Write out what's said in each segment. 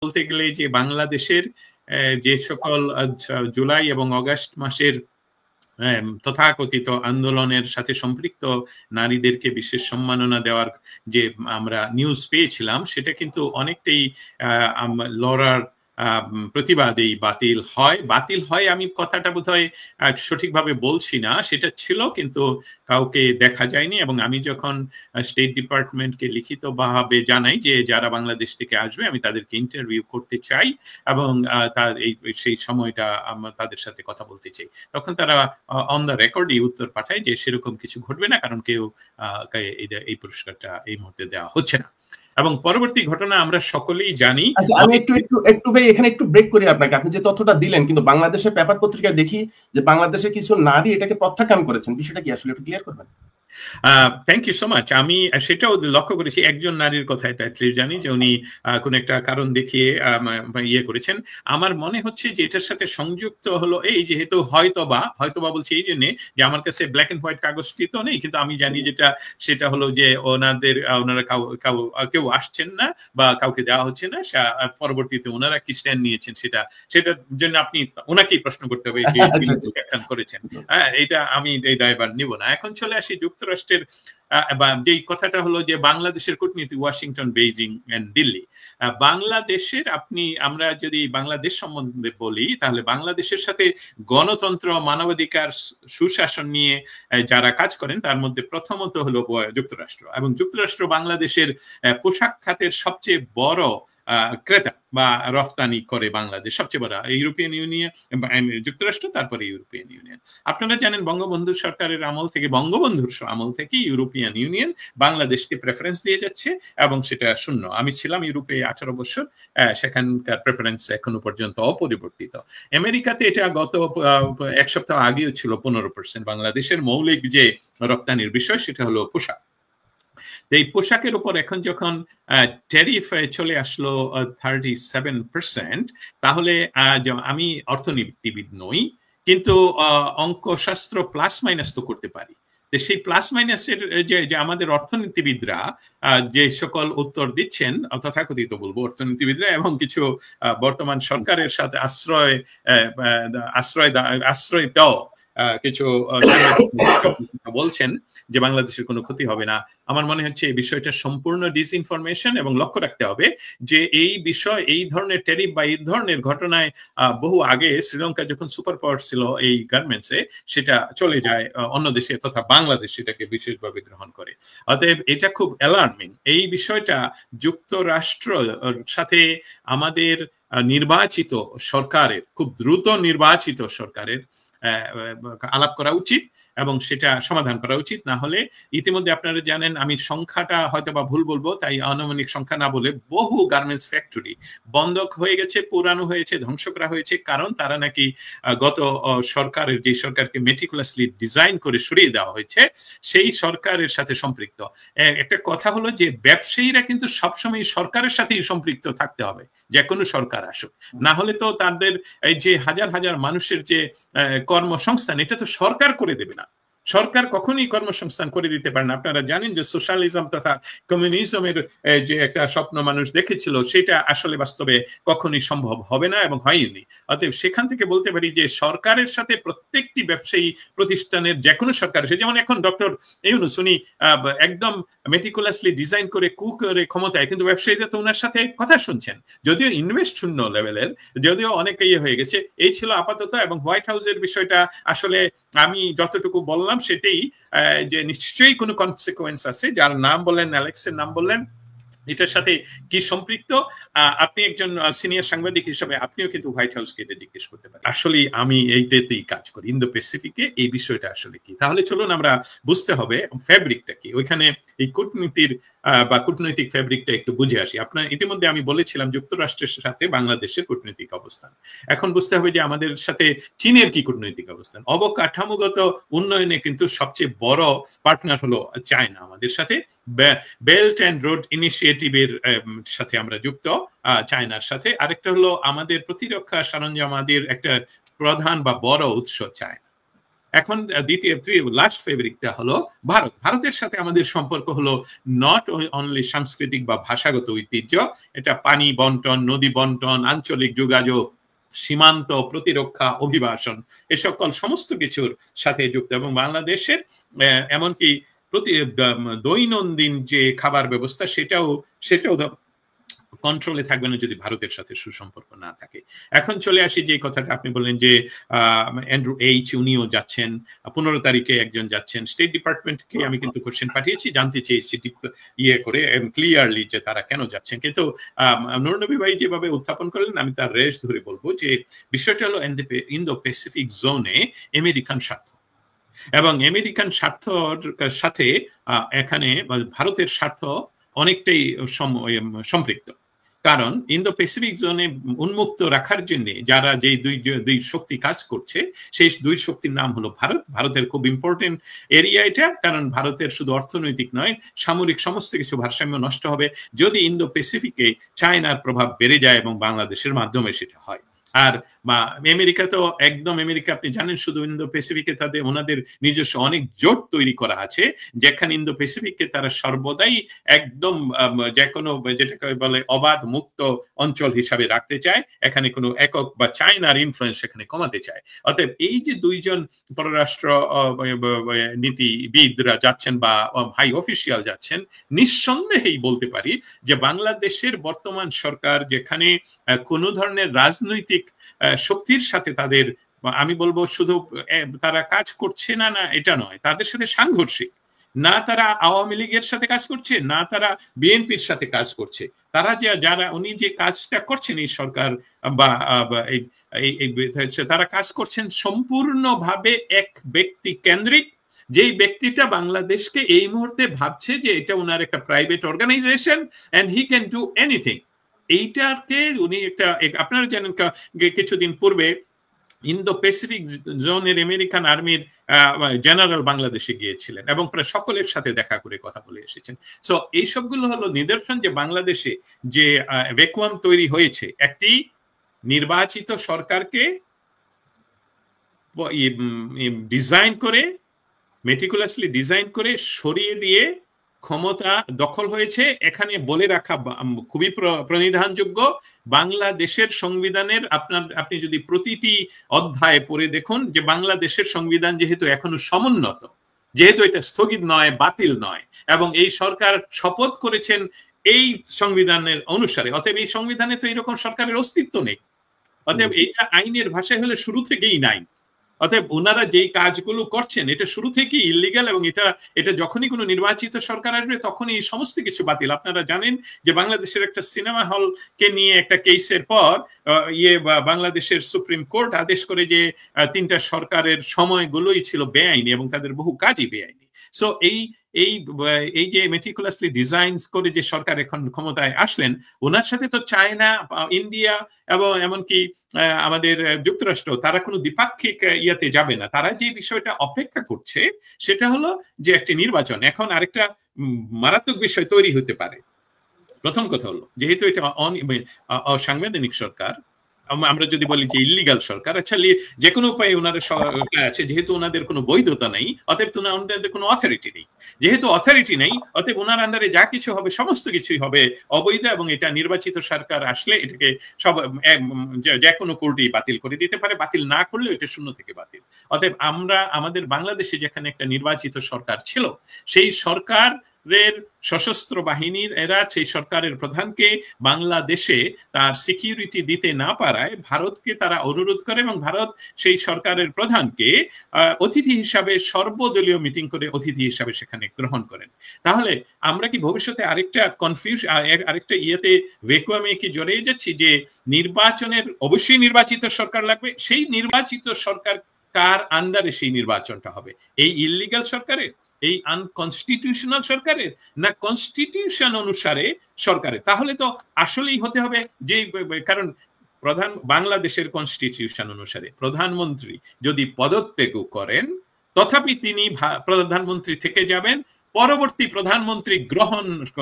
বলতে গেলে যে বাংলাদেশের যে সকল জুলাই এবং অগাস্ট মাসের তথাকথিত আন্দোলনের সাথে সম্পৃক্ত নারীদেরকে বিশেষ সম্মাননা দেওয়ার যে আমরা নিউজ পেয়েছিলাম, সেটা কিন্তু অনেকটাই লড়ার প্রতিবাদেই বাতিল হয়। আমি কথাটা বোধহয় সঠিকভাবে বলছি না, সেটা ছিল কিন্তু কাউকে দেখা যায়নি। এবং আমি যখন স্টেট ডিপার্টমেন্টকে লিখিতভাবে জানাই যে যারা বাংলাদেশ থেকে আসবে আমি তাদেরকে ইন্টারভিউ করতে চাই এবং তার সেই সময়টা তাদের সাথে কথা বলতে চাই, তখন তারা অন দ্য রেকর্ড এই উত্তর পাঠায় যে সেরকম কিছু ঘটবে না, কারণ কেউ এই পুরস্কারটা এই মুহূর্তে দেওয়া হচ্ছে না। এবং পরবর্তী ঘটনা আমরা সকলেই জানি। আচ্ছা, আমি একটু ভাই এখানে একটু ব্রেক করি আপনাকে। আপনি যে তথ্যটা দিলেন, কিন্তু বাংলাদেশের পেপার পত্রিকায় দেখি যে বাংলাদেশের কিছু নারী এটাকে প্রত্যাখ্যান করেছেন, বিষয়টা কি আসলে একটু ক্লিয়ার করবেন? Thank you so much. আমি সেটাও লক্ষ্য করেছি, একজন নারীর কথা এটা জানি যে উনি কোন একটা কারণ দেখিয়ে ইয়ে করেছেন। আমার মনে হচ্ছে যে এটার সাথে সংযুক্ত হলো এই, যেহেতু হয়তোবা বলছি এই জন্য যে আমার কাছে ব্ল্যাক এন্ড হোয়াইট কাগজটি তো নেই, কিন্তু আমি জানি সেটা হলো যে ওনারা কেউ আসছেন না বা কাউকে দেওয়া হচ্ছে না। পরবর্তীতে ওনারা কি স্ট্যান্ড নিয়েছেন সেটার জন্য আপনি ওনাকেই প্রশ্ন করতে হবে করেছেন। হ্যাঁ, এটা আমি এই দায়ভার নিব না। এখন চলে আসি যুক্তরাষ্ট্রের যে কথাটা হলো যে বাংলাদেশের কূটনীতি ওয়াশিংটন, বেইজিং এন্ড দিল্লি। বাংলাদেশের আমরা যদি বাংলাদেশ সম্বন্ধে বলি, তাহলে বাংলাদেশের সাথে গণতন্ত্র, মানবাধিকার, সুশাসন নিয়ে যারা কাজ করেন তার মধ্যে প্রথমত হলো যুক্তরাষ্ট্র। এবং যুক্তরাষ্ট্র বাংলাদেশের পোশাক খাতের সবচেয়ে বড় ক্রেতা বা রফতানি করে বাংলাদেশ, সবচেয়ে বড় ইউরোপিয়ান ইউনিয়ন, যুক্তরাষ্ট্র, তারপরে ইউরোপিয়ান ইউনিয়ন। আপনারা জানেন বঙ্গবন্ধু সরকারের বঙ্গবন্ধুর আমল থেকে ইউরোপিয়ান ইউনিয়ন বাংলাদেশকে প্রেফারেন্স দিয়ে যাচ্ছে এবং সেটা শূন্য। আমি ছিলাম ইউরোপে 18 বছর, সেখানকার প্রেফারেন্স এখনো পর্যন্ত অপরিবর্তিত। আমেরিকাতে এটা গত এক সপ্তাহ আগেও ছিল 15%। বাংলাদেশের মৌলিক যে রপ্তানির বিষয় সেটা হলো পোশাক। এই পোশাকের উপর এখন যখন ট্যারিফ চলে আসলো 37%, তাহলে আমি অর্থনীতিবিদ নই, কিন্তু অঙ্কশাস্ত্র প্লাস মাইনাস তো করতে পারি। সেই প্লাস মাইনাসের যে আমাদের অর্থনীতিবিদরা যে সকল উত্তর দিচ্ছেন, তথাকথিত বলবো অর্থনীতিবিদরা, এবং কিছু বর্তমান সরকারের সাথে আশ্রয় দাও কিছু বলছেন যে বাংলাদেশের কোনো ক্ষতি হবে না। আমার মনে হচ্ছে এই বিষয়টা সম্পূর্ণ ডিসইনফরমেশন, এবং লক্ষ্য রাখতে হবে যে এই ধরনের ট্যারিফ বা এই ধরনের ঘটনায় বহু আগে শ্রীলঙ্কা যখন সুপার পাওয়ার ছিল এই গার্মেন্টসে, সেটা চলে যায় অন্য দেশে, তথা বাংলাদেশ সেটাকে বিশেষভাবে গ্রহণ করে। অতএব এটা খুব অ্যালার্মিং। এই বিষয়টা যুক্তরাষ্ট্র সাথে আমাদের নির্বাচিত সরকারের, খুব দ্রুত নির্বাচিত সরকারের আলাপ করা উচিত এবং সেটা সমাধান করা উচিত। না হলে ইতিমধ্যে আপনারা জানেন, আমি সংখ্যাটা হয়তো বা ভুল বলবো, তাই আনুমানিক সংখ্যা না বলে, বহু গার্মেন্টস ফ্যাক্টরি বন্ধ হয়ে গেছে, পুরানো হয়েছে, ধ্বংস করা হয়েছে, কারণ তারা নাকি গত সরকারের, যে সরকারকে মেটিকুলাসলি ডিজাইন করে সরিয়ে দেওয়া হয়েছে, সেই সরকারের সাথে সম্পৃক্ত। একটা কথা হলো যে ব্যবসায়ীরা কিন্তু সবসময় সরকারের সাথেই সম্পৃক্ত থাকতে হবে, যে কোনো সরকার আসুক। না হলে তো তাদের এই যে হাজার হাজার মানুষের যে কর্মসংস্থান, এটা তো সরকার করে দেবে না। সরকার কখনোই কর্মসংস্থান করে দিতে পারে না। আপনারা জানেন যে সোশ্যালিজম তথা কমিউনিজমের যে একটা স্বপ্ন মানুষ দেখেছিল, সেটা আসলে বাস্তবে কখনোই সম্ভব হবে না এবং হয়নি। অতএব সেখান থেকে বলতে পারি যে সরকারের সাথে প্রত্যেকটি ব্যবসায়ী প্রতিষ্ঠানের, যে কোনো সরকার, সে যেমন এখন ডক্টর ইউনূস, উনি একদম মেটিকুলাসলি ডিজাইন করে করে ক্ষমতায়, কিন্তু ব্যবসায়ীরা তো ওনার সাথে কথা শুনছেন, যদিও ইনভেস্ট শূন্য লেভেলের, যদিও অনেক হয়ে গেছে। এই ছিল আপাতত। এবং হোয়াইট হাউসের বিষয়টা আসলে আমি যতটুকু বললাম সেটাই, যে নিশ্চয়ই কোনো কনসিকুয়েন্স আছে। যার নাম বললেন, অ্যালেক্সের নাম বললেন, এটার সাথে কি সম্পৃক্ত? আপনি একজন সিনিয়র সাংবাদিক হিসেবে আপনিও কিন্তু হোয়াইট হাউসকে এটা জিজ্ঞেস করতে পারেন। আসলে আমি এইটাতেই কাজ করি, ইন্দো প্যাসিফিকে, এই বিষয়টা আসলে কি। তাহলে চলুন আমরা বুঝতে হবে ফ্যাব্রিকটা কি, ওইখানে এই কূটনীতির বা কূটনৈতিক ফ্যাব্রিকটা একটু বুঝে আসি। আপনার ইতিমধ্যে আমি বলেছিলাম যুক্তরাষ্ট্রের সাথে বাংলাদেশের কূটনৈতিক অবস্থান। এখন বুঝতে হবে যে আমাদের সাথে চীনের কি কূটনৈতিক অবস্থান। অবকাঠামোগত উন্নয়নে কিন্তু সবচেয়ে বড় পার্টনার হলো চায়না আমাদের সাথে। বেল্ট অ্যান্ড রোড ইনিশিয়েটিভের সাথে আমরা যুক্ত চায়নার সাথে। আরেকটা হলো আমাদের প্রতিরক্ষা সরঞ্জাম, আমাদের একটা প্রধান বা বড় উৎস চায়না। এখন দ্বিতীয় লাস্ট ফেব্রিকটা হলো ভারতের সাথে আমাদের সম্পর্ক হলো নট অনলি সাংস্কৃতিক বা ভাষাগত ঐতিহ্য, এটা পানি বন্টন, নদী বন্টন, আঞ্চলিক যোগাযোগ, সীমান্ত প্রতিরক্ষা, অভিবাসন, এ সকল সমস্ত কিছুর সাথে যুক্ত। এবং বাংলাদেশের এমনকি দৈনন্দিন যে খাবার ব্যবস্থা সেটাও কন্ট্রোলে থাকবে না যদি ভারতের সাথে সুসম্পর্ক না থাকে। এখন চলে আসি যে কথাটা আপনি বললেন যে অ্যান্ড্রু এইচ উনিও যাচ্ছেন, 15 তারিখে একজন যাচ্ছেন। স্টেট ডিপার্টমেন্টকে আমি কিন্তু কোশ্চেন পাঠিয়েছি, জানতে চেয়েছি ইয়ে করে ক্লিয়ারলি যে তারা কেন যাচ্ছেন। কিন্তু নুরনবী ভাই যেভাবে উত্থাপন করলেন আমি তার রেশ ধরে বলবো যে বিষয়টা হলো ইন্দো প্যাসিফিক জোনে আমেরিকান স্বার্থ, এবং আমেরিকান স্বার্থর সাথে এখানে ভারতের স্বার্থ অনেকটাই সম্পৃক্ত। কারণ ইন্দো প্যাসিফিক জোনে উন্মুক্ত রাখার জন্য যারা যে দুই শক্তি কাজ করছে সেই দুই শক্তির নাম হলো ভারতের খুব ইম্পর্টেন্ট এরিয়া এটা, কারণ ভারতের শুধু অর্থনৈতিক নয় সামরিক সমস্ত কিছু ভারসাম্য নষ্ট হবে যদি ইন্দো প্যাসিফিকে চায়নার প্রভাব বেড়ে যায় এবং বাংলাদেশের মাধ্যমে সেটা হয়। আর আমেরিকা তো একদম, আমেরিকা আপনি জানেন শুধু ইন্দো প্যাসিফিকে তাদের ওনাদের নিজস্ব অনেক জোট তৈরি করা আছে, যেখানে ইন্দো প্যাসিফিককে তারা সর্বদাই একদম যে কোনো যেটাকে বলে অবাধ মুক্ত অঞ্চল হিসাবে রাখতে চায়, এখানে কোনো একক বা চায়নার ইনফ্লুয়েন্স সেখানে কমাতে চায়। অতএব এই যে দুইজন পররাষ্ট্র নীতিবিদরা যাচ্ছেন বা হাই অফিসিয়াল যাচ্ছেন, নিঃসন্দেহেই বলতে পারি যে বাংলাদেশের বর্তমান সরকার যেখানে কোনো ধরনের রাজনৈতিক শক্তির সাথে তাদের, আমি বলবো শুধু তারা কাজ করছে না এটা নয়, তাদের সাথে সাংঘর্ষিক, না তারা আওয়ামী লীগের সাথে কাজ করছে না তারা বিএনপির সাথে কাজ করছে, তারা যারা উনি যে কাজটা করছেন এই সরকার বা তারা কাজ করছেন সম্পূর্ণভাবে এক ব্যক্তি কেন্দ্রিক, যেই ব্যক্তিটা বাংলাদেশকে এই মুহূর্তে ভাবছে যে এটা ওনার একটা private organization and he can do anything. এইটাকে উনি একটা, আপনারা জানেন কিছুদিন পূর্বে ইন্দো প্যাসিফিক জোনের আমেরিকান আর্মির জেনারেল বাংলাদেশে গিয়েছিলেন এবং প্রায় সকলের সাথে দেখা করে কথা বলে এসেছেন। সো এইসবগুলো হলো নিদর্শন যে বাংলাদেশে যে ভ্যাকুয়াম তৈরি হয়েছে, একটি নির্বাচিত সরকারকে ডিজাইন করে মেটিকুলাসলি ডিজাইন করে সরিয়ে দিয়ে ক্ষমতা দখল হয়েছে। এখানে বলে রাখা খুবই প্রণিধানযোগ্য, বাংলাদেশের সংবিধানের আপনি যদি প্রতিটি অধ্যায় পড়ে দেখুন যে বাংলাদেশের সংবিধান যেহেতু এখনো সমুন্নত, যেহেতু এটা স্থগিত নয়, বাতিল নয়, এবং এই সরকার শপথ করেছেন এই সংবিধানের অনুসারে, অতএব এই সংবিধানে তো এরকম সরকারের অস্তিত্ব নেই। অতএব এটা আইনের ভাষায় হলে শুরু থেকেই নাই। অতএব ওনারা যেই কাজগুলো করছেন এটা শুরু থেকেই ইলিগাল, এবং এটা যখনই কোনো নির্বাচিত সরকার আসবে তখনই এই সমস্ত কিছু বাতিল। আপনারা জানেন যে বাংলাদেশের একটা সিনেমা হলকে নিয়ে একটা কেসের পর বাংলাদেশের সুপ্রিম কোর্ট আদেশ করে যে 3টা সরকারের সময়গুলোই ছিল বেআইনি এবং তাদের বহু কাজই বেআইনি। সো এই যে মেটিকুলাসলি ডিজাইন করে যে সরকার এখন ক্ষমতায় আসলেন, ওনার সাথে তো চায়না, ইন্ডিয়া এবং এমনকি আমাদের যুক্তরাষ্ট্র তারা কোনো দ্বিপাক্ষিক ইয়াতে যাবে না। তারা যে বিষয়টা অপেক্ষা করছে সেটা হলো যে একটি নির্বাচন। এখন আরেকটা মারাত্মক বিষয় তৈরি হতে পারে। প্রথম কথা হলো যেহেতু এটা অসাংবিধানিক সরকার, আমরা যদি বলি যে ইলিগাল সরকার, আচ্ছা যে কোনো উপায়ে ওনারা আছে, যেহেতু ওনাদের কোনো বৈধতা নেই অতএব ওনাদের কোনো অথরিটি নেই, যেহেতু অথরিটি নেই অতএব ওনার আন্ডারে যা কিছু হবে সমস্ত কিছুই হবে অবৈধ, এবং এটা নির্বাচিত সরকার আসলে এটাকে সব যে কোনো কোর্টেই বাতিল করে দিতে পারে, বাতিল না করলেও এটা শূন্য থেকে বাতিল। অতএব আমাদের বাংলাদেশে যেখানে একটা নির্বাচিত সরকার ছিল, সেই সরকার সশস্ত্র বাহিনীর এরা সেই সরকারের প্রধানকে বাংলাদেশে তার সিকিউরিটি দিতে না পারায় ভারতকে তারা অনুরোধ করে, এবং ভারত সেই সরকারের প্রধানকে অতিথি হিসাবে সর্বদলীয় মিটিং করে অতিথি হিসাবে সেখানে গ্রহণ করেন। তাহলে আমরা কি ভবিষ্যতে আরেকটা ইয়েতে ভ্যাকুয়ামে কি জড়িয়ে যাচ্ছি যে নির্বাচনের অবশ্যই নির্বাচিত সরকার লাগবে, সেই নির্বাচিত সরকার কার আন্ডারে সেই নির্বাচনটা হবে? এই ইলিগাল সরকারের, এই আনকনস্টিটিউশনাল সরকারের, না কনস্টিটিউশন অনুসারে সরকারের? তাহলে তো আসলেই হতে হবে যে, কারণ বাংলাদেশের কনস্টিটিউশন অনুসারে প্রধানমন্ত্রী যদি পদত্যাগ করেন তথাপি তিনি প্রধানমন্ত্রী থেকে যাবেন পরবর্তী প্রধানমন্ত্রী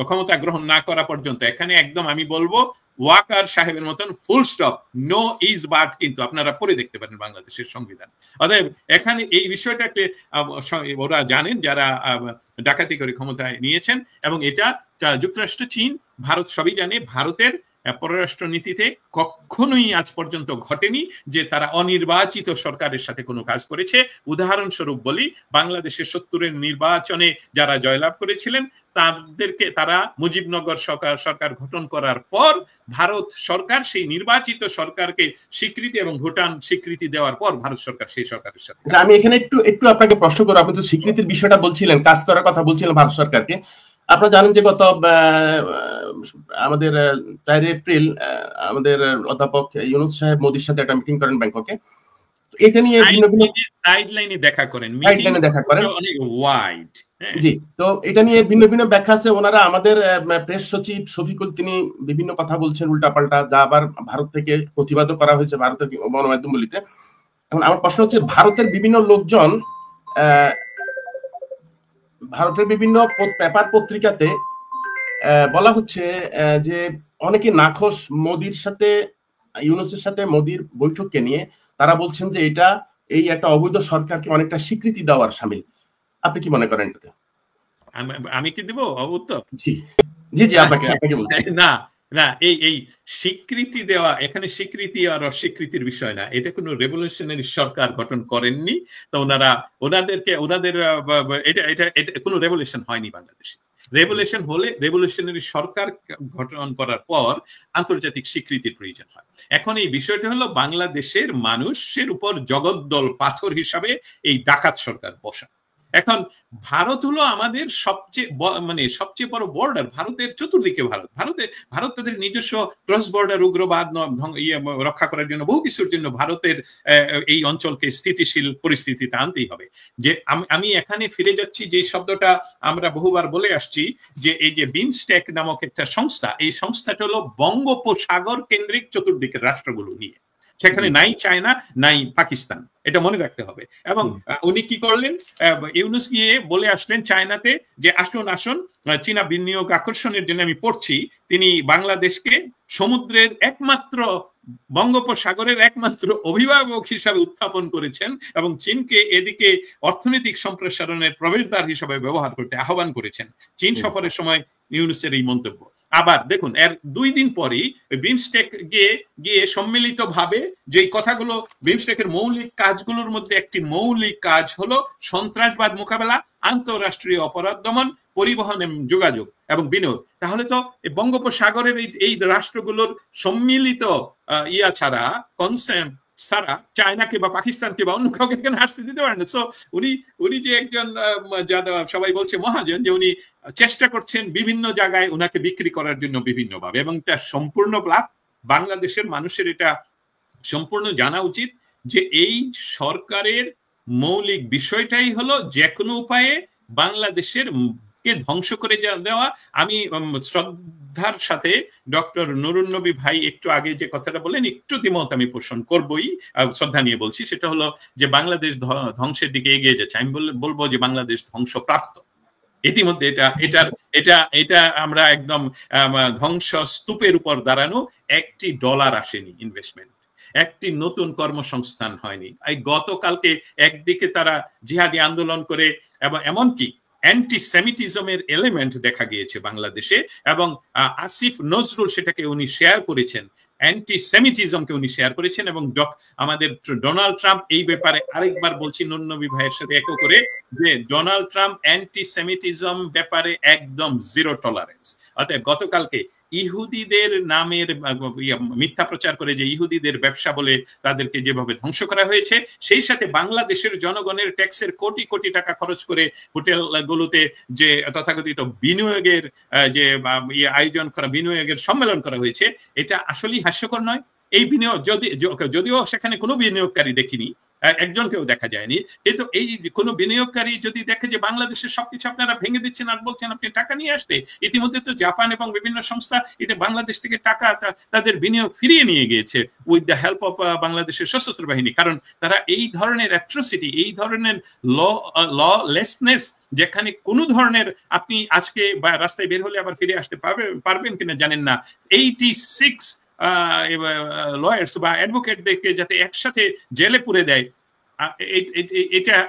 ক্ষমতা গ্রহণ না করা পর্যন্ত এখানে একদম আমি বলবো ওয়াকার সাহেবের মতন full stop, no is but, কিন্তু আপনারা পড়ে দেখতে পারেন বাংলাদেশের সংবিধান। অতএব এখানে এই বিষয়টাকে ওরা জানেন যারা ডাকাতি করে ক্ষমতায় নিয়েছেন, এবং এটা যুক্তরাষ্ট্র, চীন, ভারত সবই জানে। ভারতের পররাষ্ট্র নীতিতে কখনোই আজ পর্যন্ত ঘটেনি যে তারা অনির্বাচিত সরকারের সাথে কোনো কাজ করেছে। উদাহরণস্বরূপ বলি, বাংলাদেশের 70-এর নির্বাচনে যারা জয়লাভ করেছিলেন তারা মুজিবনগর সরকার গঠন করার পর ভারত সরকার সেই নির্বাচিত সরকারকে স্বীকৃতি এবং ভুটান স্বীকৃতি দেওয়ার পর ভারত সরকার সেই সরকারের সাথে। আমি এখানে একটু আপনাকে প্রশ্ন করব, আপনি তো স্বীকৃতির বিষয়টা বলছিলেন, কাজ করার কথা বলছিলেন ভারত সরকারকে। আপনারা জানেন যে গত আমাদের 4 এপ্রিল আমাদের অধ্যাপক ইউনূস সাহেব মোদির সাথে একটা মিটিং করেন ব্যাংককে। এটা নিয়ে সাইডলাইনে দেখা করেন, অনেক ওয়াইড। জি, তো এটা নিয়ে ভিন্ন ভিন্ন ব্যাখ্যা আছে। ওনারা আমাদের প্রেস সচিব শফিকুল তিনি বিভিন্ন কথা বলছেন উল্টাপাল্টা, যা আবার ভারত থেকে প্রতিবাদও করা হয়েছে ভারতের গণমাধ্যমগুলিতে। এখন আমার প্রশ্ন হচ্ছে, ভারতের বিভিন্ন লোকজন ভারতের বিভিন্ন পেপার পত্রিকাতে বলা হচ্ছে যে অনেকে নাখোশ মোদির সাথে, ইউনূসের সাথে মোদির বৈঠককে নিয়ে। তারা বলছেন যে এটা এই একটা অবৈধ সরকারকে অনেকটা স্বীকৃতি দেওয়ার শামিল। আপনি কি মনে করেন এটাতে? আমি কি দিব উত্তর? জি জি জি, আপনাকে বলছি। না না, এই স্বীকৃতি দেওয়া, এখানে স্বীকৃতি আর অস্বীকৃতির বিষয় না। এটা কোনো রেভলিউশনারি সরকার গঠন করেননি। তো ওনাদের এটা কোনো রেভলিউশন হয়নি বাংলাদেশে। রেভলিউশন হলে রেভলিউশনারি সরকার গঠন করার পর আন্তর্জাতিক স্বীকৃতির প্রয়োজন হয়। এখন এই বিষয়টা হলো বাংলাদেশের মানুষের উপর জগদ্দল পাথর হিসাবে এই ডাকাত সরকার বসা। এখন ভারত হলো আমাদের সবচেয়ে বড় বর্ডার। ভারতের চতুর্দিকে ভারত তাদের নিজস্ব ক্রস বর্ডার উগ্রবাদ রক্ষা করার জন্য, বহু কিছুর জন্য ভারতের এই অঞ্চলকে স্থিতিশীল পরিস্থিতিতে আনতেই হবে। যে আমি এখানে ফিরে যাচ্ছি যে শব্দটা আমরা বহুবার বলে আসছি, যে এই যে বিমস্টেক নামক একটা সংস্থা, এই সংস্থাটা হলো বঙ্গোপসাগর কেন্দ্রিক চতুর্দিকের রাষ্ট্রগুলো নিয়ে। সেখানে নাই চায়না, নাই পাকিস্তান, এটা মনে রাখতে হবে। এবং উনি কি করলেন, ইউনূস গিয়ে বলে আসলেন চায়নাতে যে আসুন চীনা বিনিয়োগ আকর্ষণের জন্য আমি পড়ছি। তিনি বাংলাদেশকে সমুদ্রের একমাত্র, বঙ্গোপসাগরের একমাত্র অভিভাবক হিসাবে উত্থাপন করেছেন এবং চীনকে এদিকে অর্থনৈতিক সম্প্রসারণের প্রবেশদ্বার হিসাবে ব্যবহার করতে আহ্বান করেছেন। চীন সফরের সময় ইউনূসের এই মন্তব্য। আবার দেখুন, এর 2 দিন পরই বিমস্টেক গিয়ে সম্মিলিত ভাবে যে কথাগুলো, বিমস্টেকের মৌলিক কাজগুলোর মধ্যে একটি মৌলিক কাজ হলো সন্ত্রাসবাদ মোকাবেলা, আন্তঃরাষ্ট্রীয় অপরাধ দমন, পরিবহন এবং যোগাযোগ এবং বিনিয়োগ। তাহলে তো বঙ্গোপসাগরের এই রাষ্ট্রগুলোর সম্মিলিত ছাড়া, কনসেন্ট ছাড়া চায়নাকে বা পাকিস্তানকে বা অন্য কাউকে এখানে আসতে দিতে পারেন না। সো উনি যে একজন, সবাই বলছে মহাজন, যে উনি চেষ্টা করছেন বিভিন্ন জায়গায় ওনাকে বিক্রি করার জন্য বিভিন্নভাবে, এবং এটা সম্পূর্ণ ব্লাফ। বাংলাদেশের মানুষের এটা সম্পূর্ণ জানা উচিত যে এই সরকারের মৌলিক বিষয়টাই হলো যে কোনো উপায়ে বাংলাদেশের কে ধ্বংস করে দেওয়া। আমি শ্রদ্ধার সাথে ডক্টর নুরুন নবী ভাই একটু আগে যে কথাটা বলেন, একটু দ্বিমত আমি পোষণ করবই, শ্রদ্ধা নিয়ে বলছি। সেটা হলো যে বাংলাদেশ ধ্বংসের দিকে এগিয়ে যাচ্ছে। আমি বলবো যে বাংলাদেশ ধ্বংসপ্রাপ্ত। ইতিমধ্যে এটা আমরা একদম ধ্বংস স্তূপের উপর দাঁড়ানো। $1 আসেনি ইনভেস্টমেন্ট, একটি নতুন কর্মসংস্থান হয়নি। এই গতকালকে একদিকে তারা জিহাদি আন্দোলন করে, এবং এমনকি অ্যান্টিসেমিটিজমের এলিমেন্ট দেখা গিয়েছে বাংলাদেশে, এবং আসিফ নজরুল সেটাকে উনি শেয়ার করেছেন, অ্যান্টিসেমিটিজমকে উনি শেয়ার করেছেন। এবং আমাদের ডোনাল্ড ট্রাম্প এই ব্যাপারে, আরেকবার বলছি নুরুন নবী ভাইয়ের সাথে একো করে, যে ডোনাল্ড ট্রাম্প অ্যান্টিসেমিটিজম ব্যাপারে একদম 0 টলারেন্স। অর্থাৎ গতকালকে ইহুদিদের নামের মিথ্যা প্রচার করে যে ইহুদিদের ব্যবসা বলে তাদেরকে যেভাবে ধ্বংস করা হয়েছে, সেই সাথে বাংলাদেশের জনগণের ট্যাক্সের কোটি কোটি টাকা খরচ করে হোটেলগুলোতে যে তথাকথিত বিনিয়োগের যে আয়োজন করা, বিনিয়োগের সম্মেলন করা হয়েছে, এটা আসলেই হাস্যকর নয়? এই বিনিয়োগ যদিও সেখানে কোনো বিনিয়োগকারী দেখিনি, একজনকেও দেখা যায়নি, কিন্তু এই কোনো বিনিয়োগকারী যদি দেখে যে বাংলাদেশের সবকিছু আপনারা ভেঙে দিচ্ছেন আর বলছেন আপনি টাকা নিয়ে আসতে, ইতিমধ্যে তো জাপান এবং বিভিন্ন সংস্থা এটা বাংলাদেশ থেকে টাকা তাদের বিনিয়োগ ফিরিয়ে নিয়ে গিয়েছে উইথ দ্য হেল্প অফ বাংলাদেশের সশস্ত্র বাহিনী। কারণ তারা এই ধরনের অ্যাট্রোসিটি, এই ধরনের ললেসনেস, যেখানে কোনো ধরনের আপনি আজকে রাস্তায় বের হলে আবার ফিরে আসতে পারবেন কিনা জানেন না, 86 লয়ার্স বা অ্যাডভোকেটদেরকে যাতে একসাথে জেলে পুরে দেয়,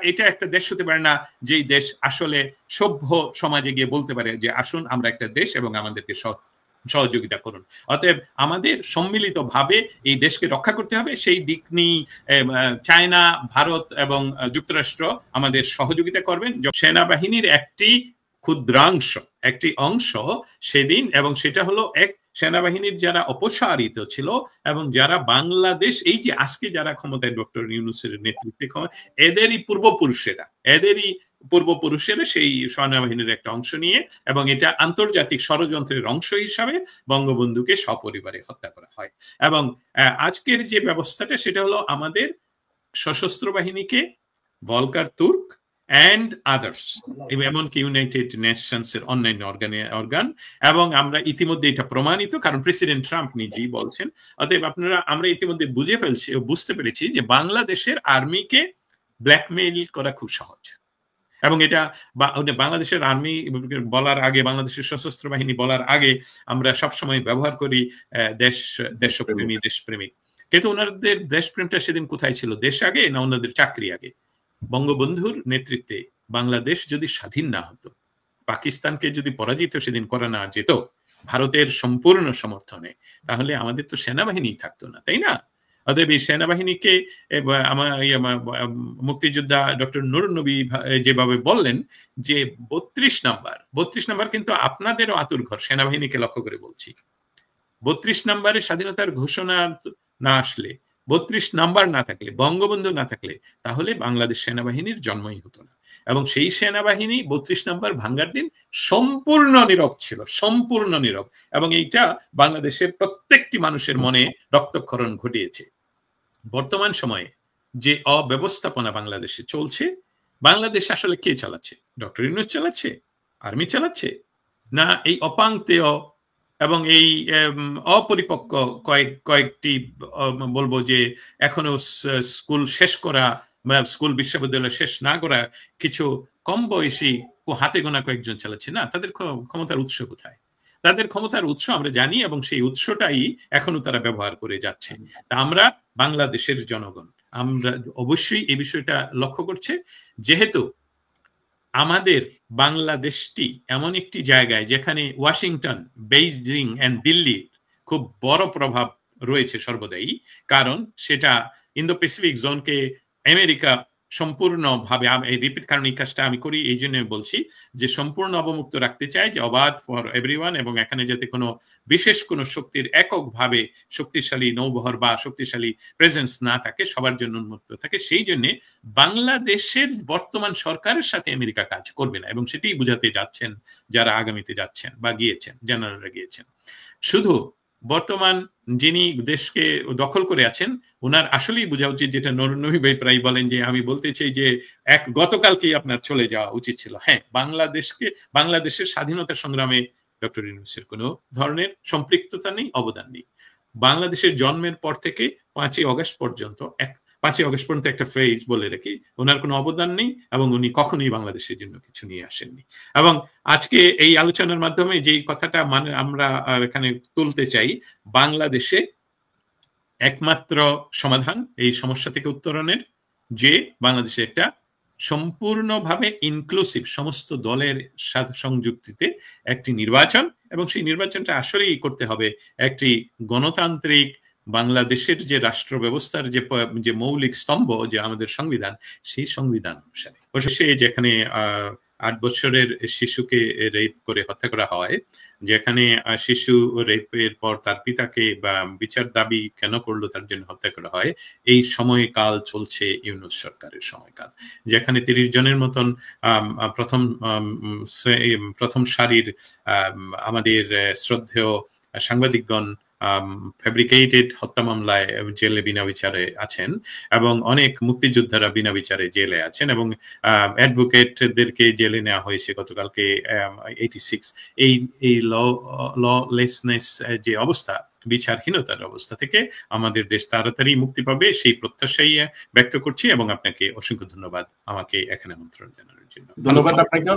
এটা একটা দেশ হতে পারে না যেই দেশ আসলে সভ্য সমাজে গিয়ে বলতে পারে যে আসুন আমরা একটা দেশ এবং আমাদেরকে সহযোগিতা করুন। অতএব আমাদের সম্মিলিত ভাবে এই দেশকে রক্ষা করতে হবে। সেই দিক নিয়ে চায়না, ভারত এবং যুক্তরাষ্ট্র আমাদের সহযোগিতা করবেন। সেনাবাহিনীর একটি ক্ষুদ্রাংশ, একটি অংশ সেদিন, এবং সেটা হলো এক সেনাবাহিনীর যারা অপসারিত ছিল এবং যারা বাংলাদেশ, এই যে আজকে যারা ক্ষমতায় ডক্টর ইউনূসের নেতৃত্বে এদেরই পূর্বপুরুষেরা সেই সেনাবাহিনীর একটা অংশ নিয়ে, এবং এটা আন্তর্জাতিক ষড়যন্ত্রের অংশ হিসাবে বঙ্গবন্ধুকে সপরিবারে হত্যা করা হয়। এবং আজকের যে ব্যবস্থাটা সেটা হলো আমাদের সশস্ত্র বাহিনীকে ভলকার তুর্ক and others, এমনকি ইউনাইটেড নেশনস এর অন্যান্য অর্গান, এবং আমরা ইতিমধ্যে এটা প্রমাণিত, কারণ প্রেসিডেন্ট ট্রাম্প নিজেই বলছেন। অতএব আমরা ইতিমধ্যে বুঝতে পেরেছি যে বাংলাদেশের আর্মিকে ব্ল্যাকমেইল করা খুব সহজ, এবং এটা বাংলাদেশের আর্মি বলার আগে, বাংলাদেশের সশস্ত্র বাহিনী বলার আগে আমরা সবসময় ব্যবহার করি দেশপ্রেমী, দেশপ্রেমিক। কিন্তু ওনাদের দেশপ্রেমটা সেদিন কোথায় ছিল? দেশ আগে না ওনাদের চাকরি আগে? বঙ্গবন্ধুর নেতৃত্বে বাংলাদেশ যদি স্বাধীন না হতো, পাকিস্তানকে যদি পরাজিত সেদিন করা না যেত ভারতের সম্পূর্ণ সমর্থনে, তাহলে আমাদের তো সেনাবাহিনী থাকতো না, তাই না? অতএব এই সেনাবাহিনীকে আমার মুক্তিযোদ্ধা ডক্টর নুরুন নবী যেভাবে বললেন যে 32 নাম্বার কিন্তু আপনাদেরও আতুর ঘর, সেনাবাহিনীকে লক্ষ্য করে বলছি। 32 নাম্বারে স্বাধীনতার ঘোষণা না আসলে, 32 নাম্বার না থাকলে, বঙ্গবন্ধু না থাকলে, তাহলে বাংলাদেশ সেনাবাহিনীর জন্মই হতো না। এবং সেই সেনাবাহিনী 32 নাম্বার ভাঙ্গার দিন সম্পূর্ণ নীরব ছিল, সম্পূর্ণ নীরব, এবং এইটা বাংলাদেশের প্রত্যেকটি মানুষের মনে রক্তক্ষরণ ঘটিয়েছে। বর্তমান সময়ে যে অব্যবস্থাপনা বাংলাদেশে চলছে, বাংলাদেশ আসলে কে চালাচ্ছে? ডক্টর ইউনূস চালাচ্ছে? আর্মি চালাচ্ছে? না এই অপাংতেয় এবং এই অপরিপক্ক কয়েকটি বলবো যে এখনো স্কুল শেষ করা, স্কুল বিশ্ববিদ্যালয় শেষ না করা কিছু কম বয়সী হাতে গোনা কয়েকজন চালাচ্ছে? না, তাদের ক্ষমতার উৎস কোথায়? তাদের ক্ষমতার উৎস আমরা জানি, এবং সেই উৎসটাই এখনো তারা ব্যবহার করে যাচ্ছে। তা আমরা বাংলাদেশের জনগণ আমরা অবশ্যই এই বিষয়টা লক্ষ্য করছে, যেহেতু আমাদের বাংলাদেশটি এমন একটি জায়গায় যেখানে ওয়াশিংটন, বেইজিং এন্ড দিল্লি খুব বড় প্রভাব রয়েছে সর্বদাই, কারণ সেটা ইন্দো প্যাসিফিক জোনকে আমেরিকা সম্পূর্ণভাবে, রিপিট, কারণ এই কাজটা আমি করি এই জন্য বলছি যে সম্পূর্ণ অবমুক্ত রাখতে চাই, যে অবাধ ফর এভরিওয়ান, এবং এখানে যাতে কোনো বিশেষ কোনো শক্তির এককভাবে শক্তিশালী নৌবহর বা শক্তিশালী প্রেজেন্স না থাকে, সবার জন্য উন্মুক্ত থাকে। সেই জন্য বাংলাদেশের বর্তমান সরকারের সাথে আমেরিকা কাজ করবে না, এবং সেটাই বুঝাতে যাচ্ছেন যারা আগামীতে যাচ্ছেন বা গিয়েছেন, জেনারেলরা গিয়েছেন। শুধু বর্তমান যিনি দেশকে দখল করে আছেন ওনার আসলেই বোঝা উচিত, যেটা নুরুন নবী ভাই প্রায় বলেন যে আমি বলতে চাই যে গতকালকেই আপনার চলে যাওয়া উচিত ছিল। হ্যাঁ, বাংলাদেশের স্বাধীনতা সংগ্রামে ডক্টর ইউনূসের কোনো ধরনের সম্পৃক্ততা নেই, অবদান নেই। বাংলাদেশের জন্মের পর থেকে 5ই আগস্ট পর্যন্ত একটা ফ্রেজ বলে রাখি, ওনার কোনো অবদান নেই, এবং উনি কখনোই বাংলাদেশের জন্য কিছু নিয়ে আসেননি। এবং আজকে এই আলোচনার মাধ্যমে যেই কথাটা আমরা এখানে তুলতে চাই, বাংলাদেশে একমাত্র সমাধান এই সমস্যা থেকে উত্তরণের, যে বাংলাদেশে একটা সম্পূর্ণভাবে ইনক্লুসিভ সমস্ত দলের সাথে সংযুক্তিতে একটি নির্বাচন, এবং সেই নির্বাচনটা আসলেই করতে হবে একটি গণতান্ত্রিক বাংলাদেশের যে রাষ্ট্র ব্যবস্থার যে মৌলিক স্তম্ভ, যে আমাদের সংবিধান, সেই সংবিধান অনুসারে। অবশ্যই যেখানে 8 বছরের শিশুকে রেপ করে হত্যা করা হয়, যেখানে শিশু রেপের পর তার পিতাকে বা বিচার দাবি কেন করলো তার জন্য হত্যা করা হয়, এই সময়কাল চলছে ইউনূস সরকারের সময়কাল, যেখানে 30 জনের মতন প্রথম সারির আমাদের শ্রদ্ধেয় সাংবাদিকগণ ফ্যাব্রিকেটেড হত্যা মামলায় জেলে বিনা বিচারে আছেন, এবং অনেক মুক্তিযোদ্ধারা বিনা বিচারে জেলে আছেন, এবং অ্যাডভোকেটদেরকে জেলে নেওয়া হয়েছে গতকালকে 86। এই ললেসনেস যে অবস্থা, বিচারহীনতার অবস্থা থেকে আমাদের দেশ তাড়াতাড়ি মুক্তি পাবে সেই প্রত্যাশাই ব্যক্ত করছি, এবং আপনাকে অসংখ্য ধন্যবাদ আমাকে এখানে আমন্ত্রণ জানানোর জন্য। ধন্যবাদ আপনাকে।